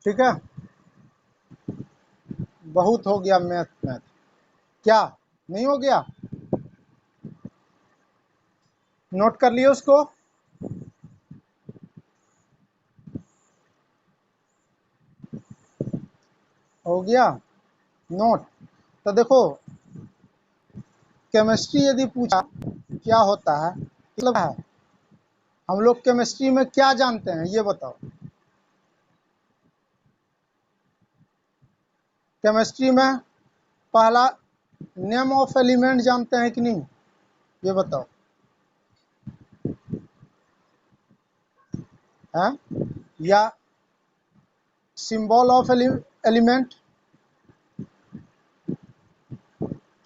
ठीक है, बहुत हो गया मैथ। क्या नहीं हो गया? नोट कर लिए उसको? हो गया नोट? तो देखो, केमिस्ट्री यदि पूछा क्या होता है, मतलब है हम लोग केमिस्ट्री में क्या जानते हैं ये बताओ। केमिस्ट्री में पहला नेम ऑफ एलिमेंट जानते हैं कि नहीं, ये बताओ। है या सिंबल ऑफ एलिमेंट,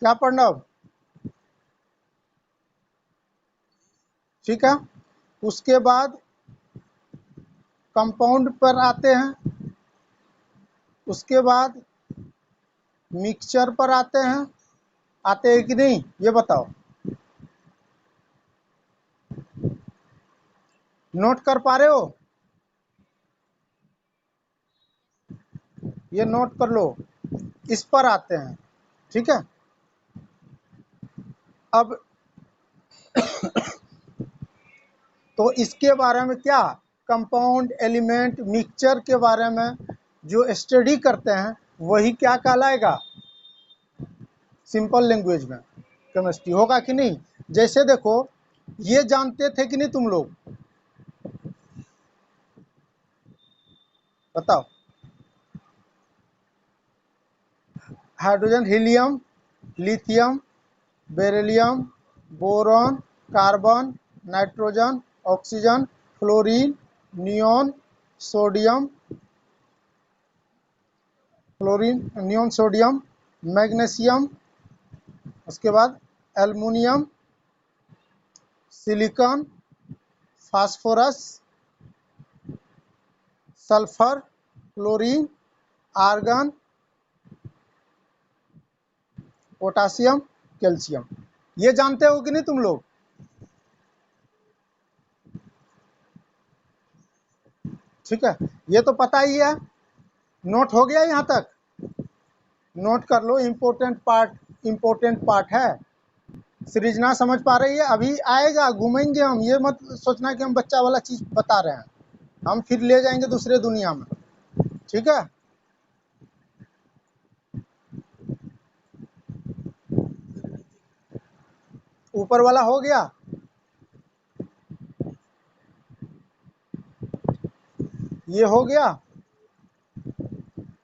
क्या पढ़ना अब? ठीक है, उसके बाद कंपाउंड पर आते हैं, उसके बाद मिक्सचर पर आते हैं कि नहीं ये बताओ। नोट कर पा रहे हो? ये नोट कर लो, इस पर आते हैं। ठीक है, अब तो इसके बारे में क्या, कंपाउंड एलिमेंट मिक्सचर के बारे में जो स्टडी करते हैं वही क्या कहलाएगा, सिंपल लैंग्वेज में केमिस्ट्री होगा कि नहीं। जैसे देखो, ये जानते थे कि नहीं तुम लोग, बताओ। Hydrogen, helium, lithium, beryllium, boron, carbon, nitrogen, oxygen, fluorine, neon, sodium, neon, sodium, magnesium, उसके बाद aluminium, silicon, phosphorus, sulphur, chlorine, argon, potassium, calcium. ये जानते हो कि नहीं तुम लोग? ठीक है, ये तो पता ही है। नोट हो गया यहाँ तक? नोट कर लो, इम्पोर्टेंट पार्ट है। सृजना समझ पा रही है? अभी आएगा, घूमेंगे हम, ये मत सोचना कि हम बच्चा वाला चीज बता रहे हैं, हम फिर ले जाएंगे दूसरे दुनिया में। ठीक है, ऊपर वाला हो गया। ये हो गया।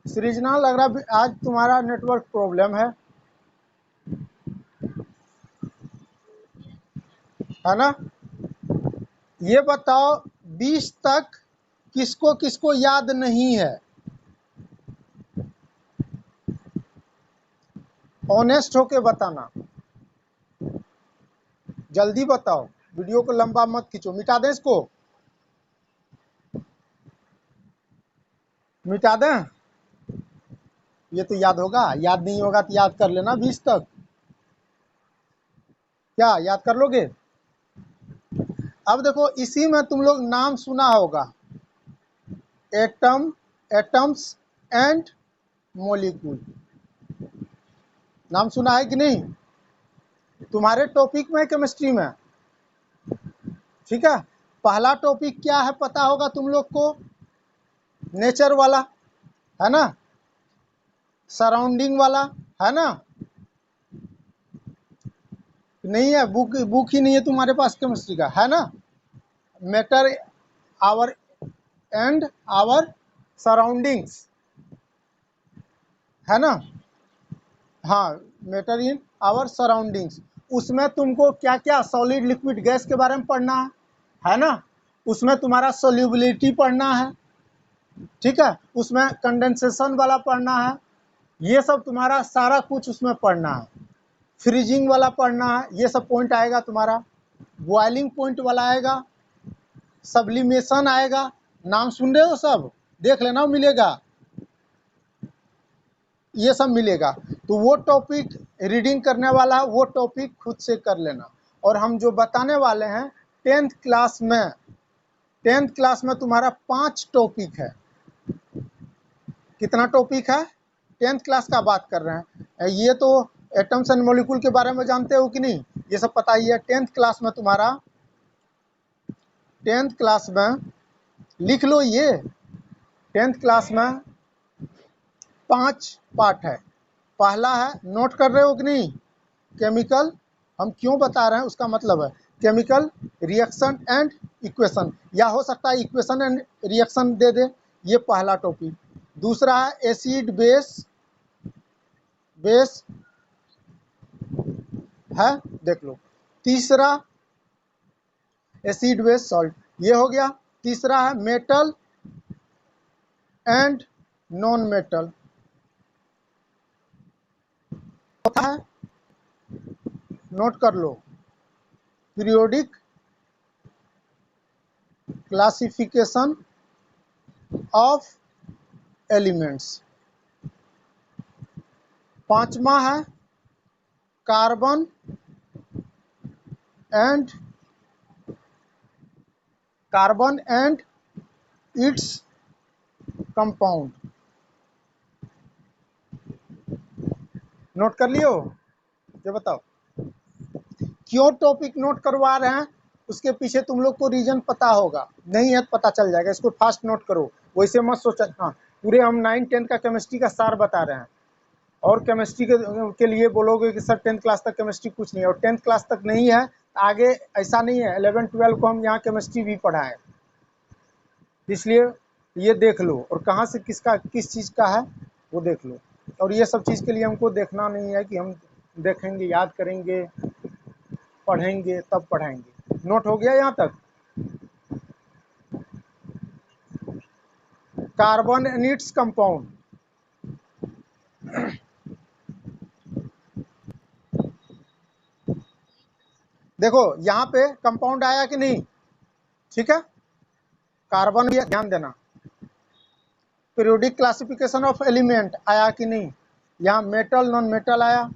सृजना, लग रहा आज तुम्हारा नेटवर्क प्रॉब्लम है ना? ये बताओ, 20 तक किसको किसको याद नहीं है? ऑनेस्ट होके बताना, जल्दी बताओ, वीडियो को लंबा मत खींचो। मिटा दें इसको, मिटा दें? ये तो याद होगा, याद नहीं होगा तो याद कर लेना 20 तक। क्या याद कर लोगे? अब देखो, इसी में तुम लोग नाम सुना होगा, एटम्स एंड मॉलिक्यूल। नाम सुना है कि नहीं तुम्हारे टॉपिक में, केमिस्ट्री में? ठीक है, पहला टॉपिक क्या है पता होगा तुम लोग को, नेचर वाला, है ना, सराउंडिंग वाला, है ना? नहीं है, बुक ही नहीं है तुम्हारे पास केमिस्ट्री का, है ना? Matter our and our surroundings, है ना? हाँ, मैटर इन आवर सराउंडिंग्स। उसमें तुमको क्या क्या, सॉलिड लिक्विड गैस के बारे में पढ़ना है ना? उसमें तुम्हारा सोल्यूबिलिटी पढ़ना है। ठीक है, उसमें कंडेंसेशन वाला पढ़ना है। ये सब तुम्हारा सारा कुछ उसमें पढ़ना है। फ्रीजिंग वाला पढ़ना है, ये सब पॉइंट आएगा तुम्हारा। बॉइलिंग पॉइंट वाला आएगा, सब्लिमेशन आएगा। नाम सुन रहे हो सब? देख लेना, मिलेगा, ये सब मिलेगा। तो वो टॉपिक रीडिंग करने वाला, वो टॉपिक खुद से कर लेना। और हम जो बताने वाले हैं 10th क्लास में, 10th क्लास में तुम्हारा 5 टॉपिक है। कितना टॉपिक है? 10th क्लास का बात कर रहे हैं। ये तो एटम्स एंड मॉलिक्यूल के बारे में जानते हो कि नहीं? ये सब पता ही है। 10th क्लास में तुम्हारा 10th क्लास में लिख लो ये 10th क्लास में 5 पार्ट है। पहला है, नोट कर रहे हो कि नहीं? केमिकल, हम क्यों बता रहे हैं उसका मतलब है केमिकल रिएक्शन एंड इक्वेशन, या हो सकता है इक्वेशन एंड रिएक्शन दे दे, ये पहला टॉपिक। दूसरा है एसिड बेस, बेस है, देख लो। तीसरा एसिड बेस सॉल्ट, ये हो गया। तीसरा है मेटल एंड नॉन मेटल। चौथा है, नोट कर लो, पीरियोडिक क्लासिफिकेशन ऑफ एलिमेंट्स। पांचवा है carbon and its compound. Note कर लियो? ये बताओ क्यों टॉपिक नोट करवा रहे हैं, उसके पीछे तुम लोग को रीजन पता होगा, नहीं है तो पता चल जाएगा। इसको फास्ट नोट करो, वैसे मत सोचा। हाँ, पूरे हम 9-10 का केमिस्ट्री का सार बता रहे हैं, और केमिस्ट्री के लिए बोलोगे कि सर 10th क्लास तक केमिस्ट्री कुछ नहीं है, और 10th क्लास तक नहीं है आगे ऐसा नहीं है। 11-12 को हम यहाँ केमिस्ट्री भी पढ़ाएं, इसलिए ये देख लो, और कहाँ से किस चीज़ का है वो देख लो। और ये सब चीज़ के लिए हमको देखना नहीं है कि हम देखेंगे, याद करेंगे, पढ़ेंगे, तब पढ़ाएंगे। नोट हो गया यहाँ तक? कार्बन एंड इट्स कंपाउंड, देखो यहाँ पे कंपाउंड आया कि नहीं? ठीक है, कार्बन भी ध्यान देना। पीरियोडिक क्लासिफिकेशन ऑफ एलिमेंट आया कि नहीं? यहाँ मेटल नॉन मेटल आया,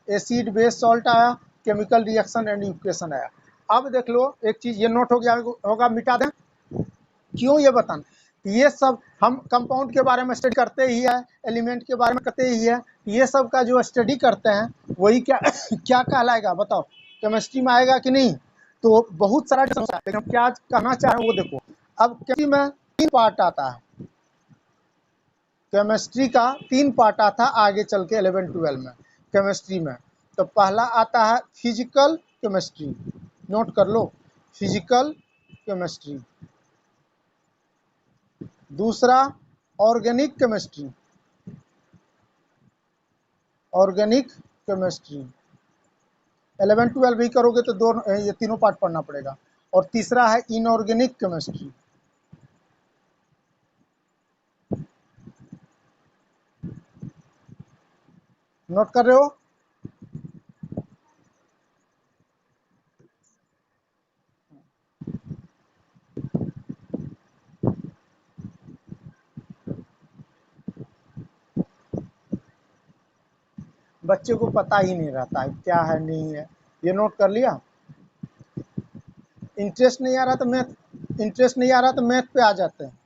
एसिड बेस सॉल्ट आया, केमिकल रिएक्शन एंड इक्वेशन आया। अब देख लो एक चीज, ये नोट हो गया होगा, मिटा दें। क्यों ये बताना, ये सब हम कंपाउंड के बारे में स्टडी करते ही है, एलिमेंट के बारे में करते ही है, ये सब का जो स्टडी करते हैं वही क्या क्या कहलाएगा बताओ? केमिस्ट्री में आएगा कि नहीं? तो बहुत सारा लेकिन हम क्या कहना चाह रहे हैं वो देखो। अब केमिस्ट्री में 3 पार्ट आता है, केमिस्ट्री का 3 पार्ट आता है आगे चल के 11-12 में केमिस्ट्री में। तो पहला आता है फिजिकल केमिस्ट्री, नोट कर लो, फिजिकल केमिस्ट्री। दूसरा ऑर्गेनिक केमिस्ट्री, ऑर्गेनिक केमिस्ट्री 11-12 भी करोगे तो दोनों ये तीनों पार्ट पढ़ना पड़ेगा। और तीसरा है इनऑर्गेनिक केमिस्ट्री। नोट कर रहे हो? बच्चे को पता ही नहीं रहता है क्या है नहीं है। ये नोट कर लिया? इंटरेस्ट नहीं आ रहा तो मैथ पे आ जाते हैं।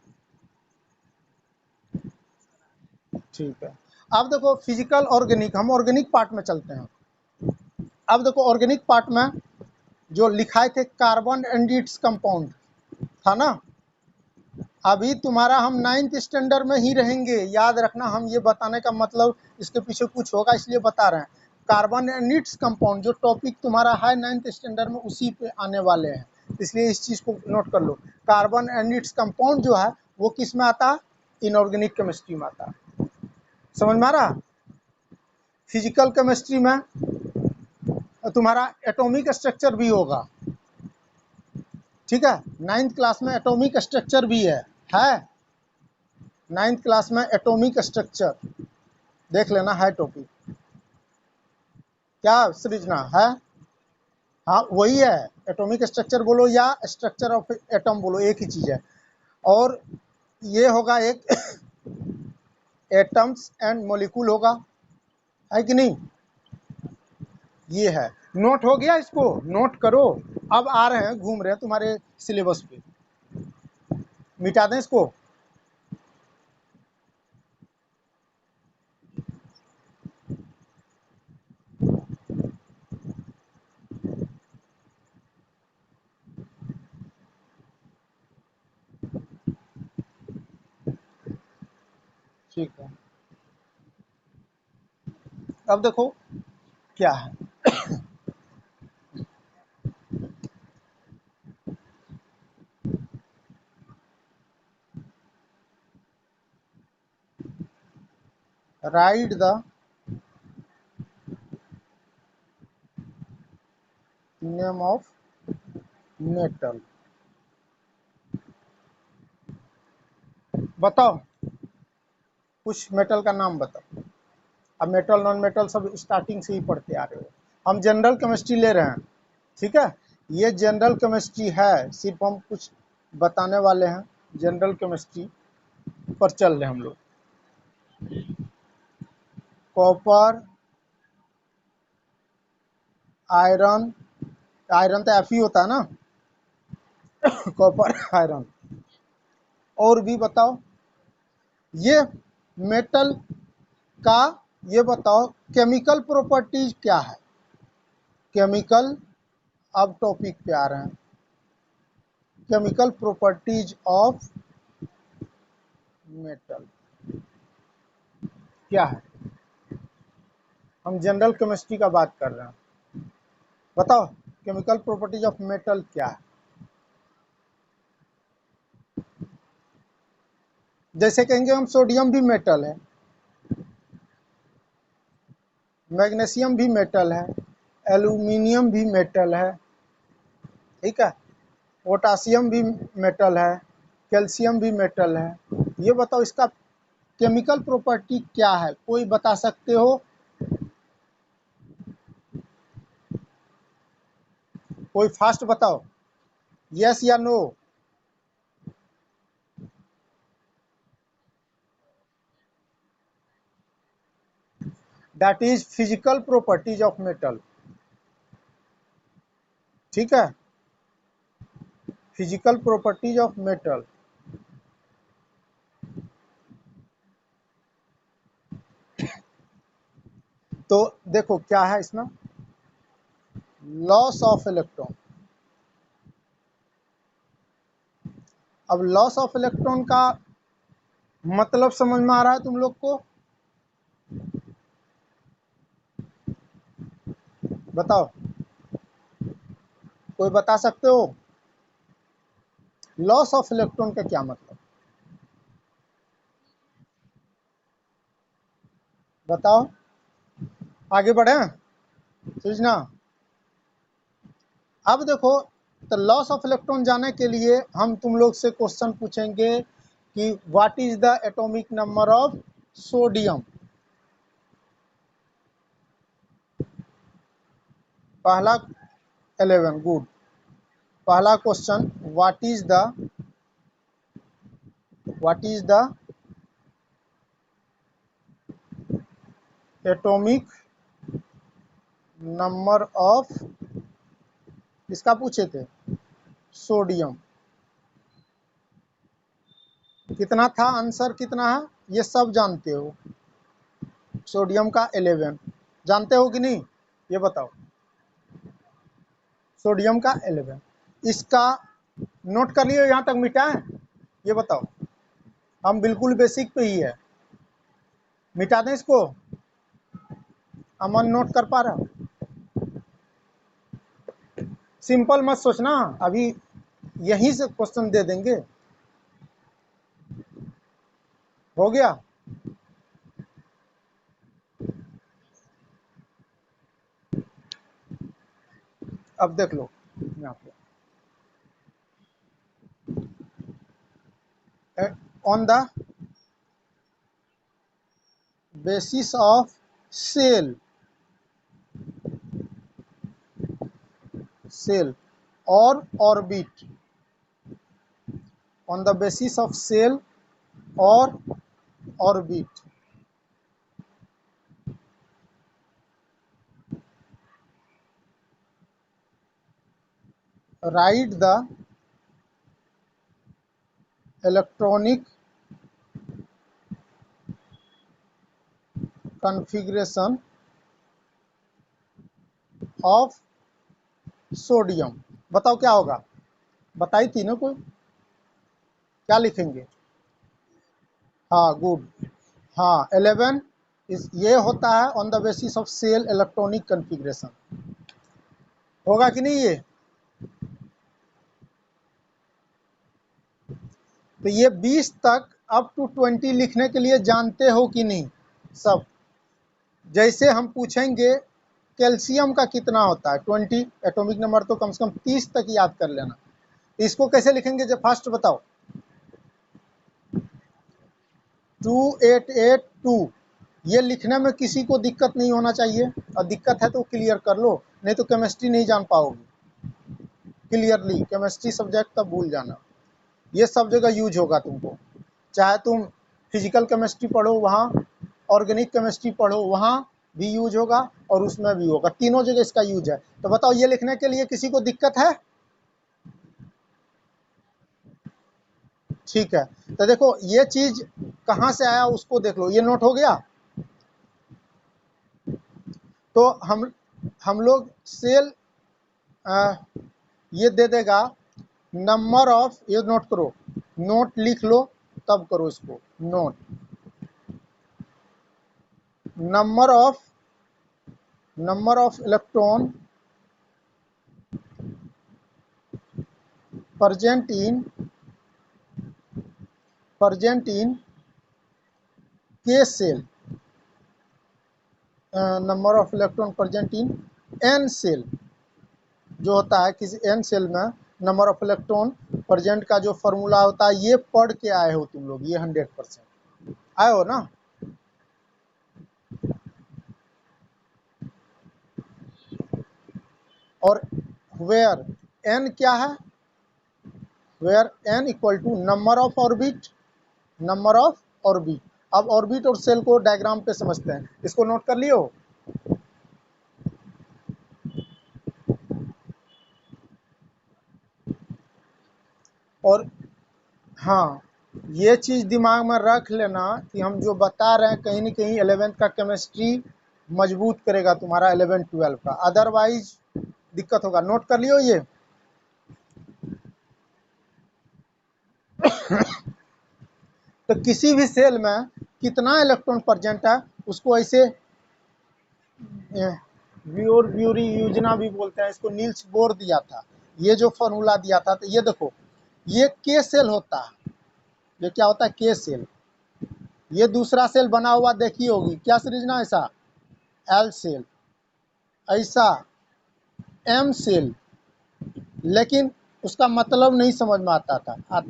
ठीक है, अब देखो फिजिकल ऑर्गेनिक, हम ऑर्गेनिक पार्ट में चलते हैं। अब देखो ऑर्गेनिक पार्ट में जो लिखाए थे कार्बन एंड इट्स कंपाउंड था ना, अभी तुम्हारा हम 9th स्टैंडर्ड में ही रहेंगे, याद रखना। हम ये बताने का मतलब इसके पीछे कुछ होगा इसलिए बता रहे हैं। कार्बन एंड इट्स कंपाउंड जो टॉपिक तुम्हारा है 9th स्टैंडर्ड में उसी पे आने वाले हैं, इसलिए इस चीज़ को नोट कर लो। कार्बन एंड इट्स कंपाउंड जो है वो किस में आता है? इनऑर्गेनिक केमिस्ट्री में आता है। समझ में आ रहा? फिजिकल केमिस्ट्री में तुम्हारा एटॉमिक स्ट्रक्चर भी होगा, ठीक है। 9th क्लास में एटॉमिक स्ट्रक्चर भी है 9th क्लास में एटॉमिक स्ट्रक्चर देख लेना है टॉपिक। क्या सृजना है? हाँ वही है, एटॉमिक स्ट्रक्चर बोलो या स्ट्रक्चर ऑफ एटम बोलो, एक ही चीज़ है। और ये होगा एक एटम्स एंड मॉलिक्यूल होगा, है कि नहीं? ये है। नोट हो गया? इसको नोट करो। अब आ रहे हैं, घूम रहे हैं तुम्हारे सिलेबस पे, मिटा दें इसको। ठीक है, अब देखो क्या है। Right the name of metal. बताओ, कुछ मेटल का नाम बताओ। अब मेटल नॉन मेटल सब स्टार्टिंग से ही पढ़ते आ रहे हो, हम जनरल केमिस्ट्री ले रहे हैं, ठीक है। ये जनरल केमिस्ट्री है, सिर्फ हम कुछ बताने वाले हैं, जनरल केमिस्ट्री पर चल रहे हैं हम लोग। कॉपर, आयरन, आयरन तो एफ ही होता है ना, कॉपर आयरन। और भी बताओ, ये मेटल का, ये बताओ केमिकल प्रॉपर्टीज क्या है। केमिकल, अब टॉपिक पे आ रहे हैं, केमिकल प्रॉपर्टीज ऑफ मेटल क्या है। हम जनरल केमिस्ट्री का बात कर रहे हैं, बताओ केमिकल प्रॉपर्टीज ऑफ मेटल क्या है। जैसे कहेंगे हम सोडियम भी मेटल है, मैग्नीशियम भी मेटल है, एल्यूमिनियम भी मेटल है, ठीक है, पोटासियम भी मेटल है, कैल्शियम भी मेटल है। ये बताओ इसका केमिकल प्रॉपर्टी क्या है, कोई बता सकते हो। कोई फास्ट बताओ, यस या no. That is physical properties of metal, ठीक है, फिजिकल प्रॉपर्टीज ऑफ मेटल। तो देखो क्या है इसमें, लॉस ऑफ इलेक्ट्रॉन। अब लॉस ऑफ इलेक्ट्रॉन का मतलब समझ में आ रहा है तुम लोग को, बताओ, कोई बता सकते हो लॉस ऑफ इलेक्ट्रॉन का क्या मतलब, बताओ, आगे बढ़े सूचना। अब देखो, तो लॉस ऑफ इलेक्ट्रॉन जाने के लिए हम तुम लोग से क्वेश्चन पूछेंगे कि what is the atomic number of sodium. पहला 11, गुड। पहला question, what is the atomic number of, इसका पूछे थे, सोडियम। कितना था आंसर, कितना है ये सब जानते हो, सोडियम का 11 जानते हो कि नहीं, ये बताओ, सोडियम का 11। इसका नोट कर लियो, यहाँ तक मिटाएं, ये बताओ, हम बिल्कुल बेसिक पे ही है, मिटा दें इसको। अमन नोट कर पा रहा, सिंपल मत सोचना, अभी यहीं से क्वेश्चन दे देंगे, हो गया। अब देख लो यहाँ पे, on the basis of shell, shell और orbit, on the basis of shell और orbit, write the electronic configuration of sodium. बताओ क्या होगा, बताई थी ना कोई, क्या लिखेंगे। हाँ गुड, हाँ 11 ये होता है on the basis of shell electronic configuration. होगा कि नहीं ये? तो ये 20 तक अप टू 20 लिखने के लिए जानते हो कि नहीं सब? जैसे हम पूछेंगे कैल्शियम का कितना होता है 20 एटॉमिक नंबर, तो कम से कम 30 तक याद कर लेना। इसको कैसे लिखेंगे जब फास्ट बताओ? 2882 ये लिखने में किसी को दिक्कत नहीं होना चाहिए, और दिक्कत है तो क्लियर कर लो, नहीं तो केमिस्ट्री नहीं जान पाओगे क्लियरली। केमिस्ट्री सब्जेक्ट तब भूल जाना, ये सब जगह यूज होगा तुमको, चाहे तुम फिजिकल केमिस्ट्री पढ़ो वहाँ, ऑर्गेनिक केमिस्ट्री पढ़ो वहाँ भी यूज होगा, और उसमें भी होगा, तीनों जगह इसका यूज है। तो बताओ ये लिखने के लिए किसी को दिक्कत है? ठीक है, तो देखो ये चीज कहाँ से आया उसको देख लो, ये नोट हो गया। तो हम लोग सेल ये दे देगा नंबर ऑफ, ये नोट करो, नोट लिख लो तब करो इसको note, number of electron present in K cell, number of electron present in N shell, जो होता है किसी N सेल में नंबर ऑफ इलेक्ट्रॉन प्रेजेंट का जो फॉर्मूला होता है, ये पढ़ के आए हो तुम लोग, ये 100% आए हो ना? और वेयर N क्या है? Where N equal to number of orbit, number of orbit. अब ऑर्बिट और सेल को डायग्राम पे समझते हैं, इसको नोट कर लियो। और हाँ, ये चीज़ दिमाग में रख लेना कि हम जो बता रहे हैं कहीं ना कहीं 11th का केमिस्ट्री मजबूत करेगा तुम्हारा 11-12 का, अदरवाइज दिक्कत होगा। नोट कर लियो ये। तो किसी भी सेल में कितना इलेक्ट्रॉन प्रेजेंट है उसको ऐसे ब्यूरी योजना भी बोलते हैं इसको, नील्स बोर दिया था, ये जो फॉर्मूला दिया था। तो ये देखो, ये के सेल होता है, ये क्या होता है? के सेल। ये दूसरा सेल बना हुआ देखी होगी, क्या सृजना? ऐसा एल सेल, ऐसा एम सेल, लेकिन उसका मतलब नहीं समझ में आता था,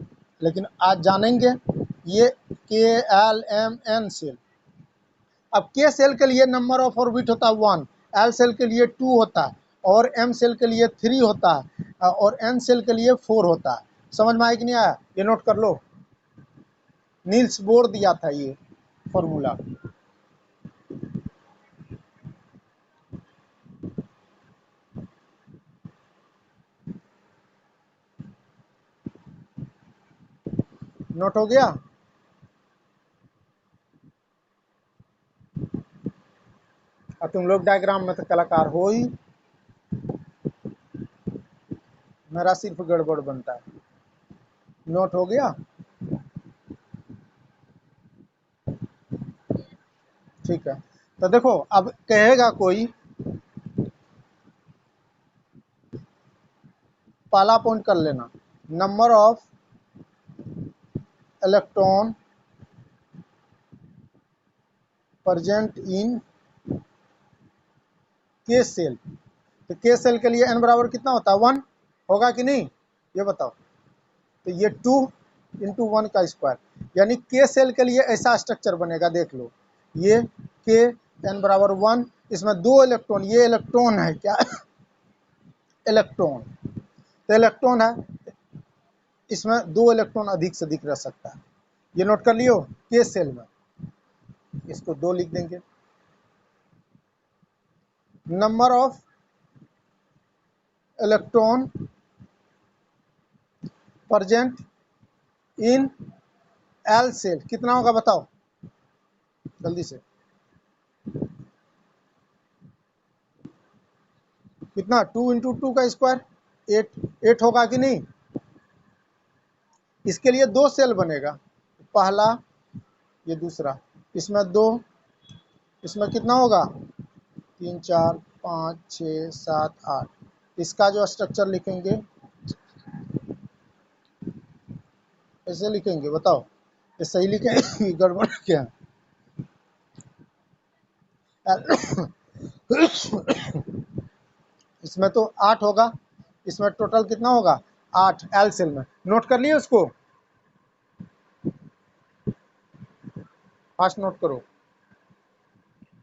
लेकिन आज जानेंगे। ये के एल एम एन सेल। अब के सेल के लिए नंबर ऑफ ऑर्बिट होता है 1, एल सेल के लिए 2 होता है, और एम सेल के लिए 3 होता है, और एन सेल के लिए 4 होता है। समझ में आया कि नहीं आया? ये नोट कर लो, नील्स बोर दिया था ये फॉर्मूला। नोट हो गया? और तुम लोग डायग्राम में तो कलाकार हो ही, मेरा सिर्फ गड़बड़ बनता है। नोट हो गया? ठीक है, तो देखो अब कहेगा कोई, पहला पॉइंट कर लेना, नंबर ऑफ इलेक्ट्रॉन प्रेजेंट इन के सेल। तो के सेल के लिए n बराबर कितना होता है? 1 होगा कि नहीं? ये बताओ। तो ये 2 इंटू 1 का स्क्वायर, यानी के सेल के लिए ऐसा स्ट्रक्चर बनेगा, देख लो। ये के n बराबर 1, इसमें 2 इलेक्ट्रॉन, ये इलेक्ट्रॉन है क्या? इलेक्ट्रॉन, तो इलेक्ट्रॉन है, इसमें 2 इलेक्ट्रॉन अधिक से अधिक रह सकता है। ये नोट कर लियो, के सेल में इसको 2 लिख देंगे। Number of electron present in L shell कितना होगा बताओ जल्दी से? कितना? 2 इंटू 2 का स्क्वायर 8 होगा कि नहीं? इसके लिए 2 सेल बनेगा, पहला, ये दूसरा। इसमें 2, इसमें कितना होगा 3 4 5 6 7 8। इसका जो स्ट्रक्चर लिखेंगे ऐसे लिखेंगे, बताओ ये सही लिखेंगे गड़बड़ क्या? इसमें तो 8 होगा, इसमें टोटल कितना होगा 8 एल सेल में। नोट कर लिए उसको, फास्ट नोट करो।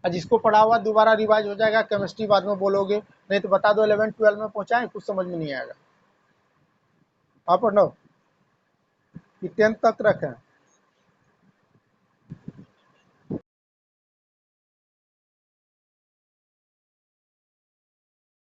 आज इसको पढ़ा हुआ दोबारा रिवाइज हो जाएगा, केमिस्ट्री बाद में बोलोगे, नहीं तो बता दो 11 12 में पहुंचाएं, कुछ समझ में नहीं आएगा। आप पढ़ो कि 10th तक रखें।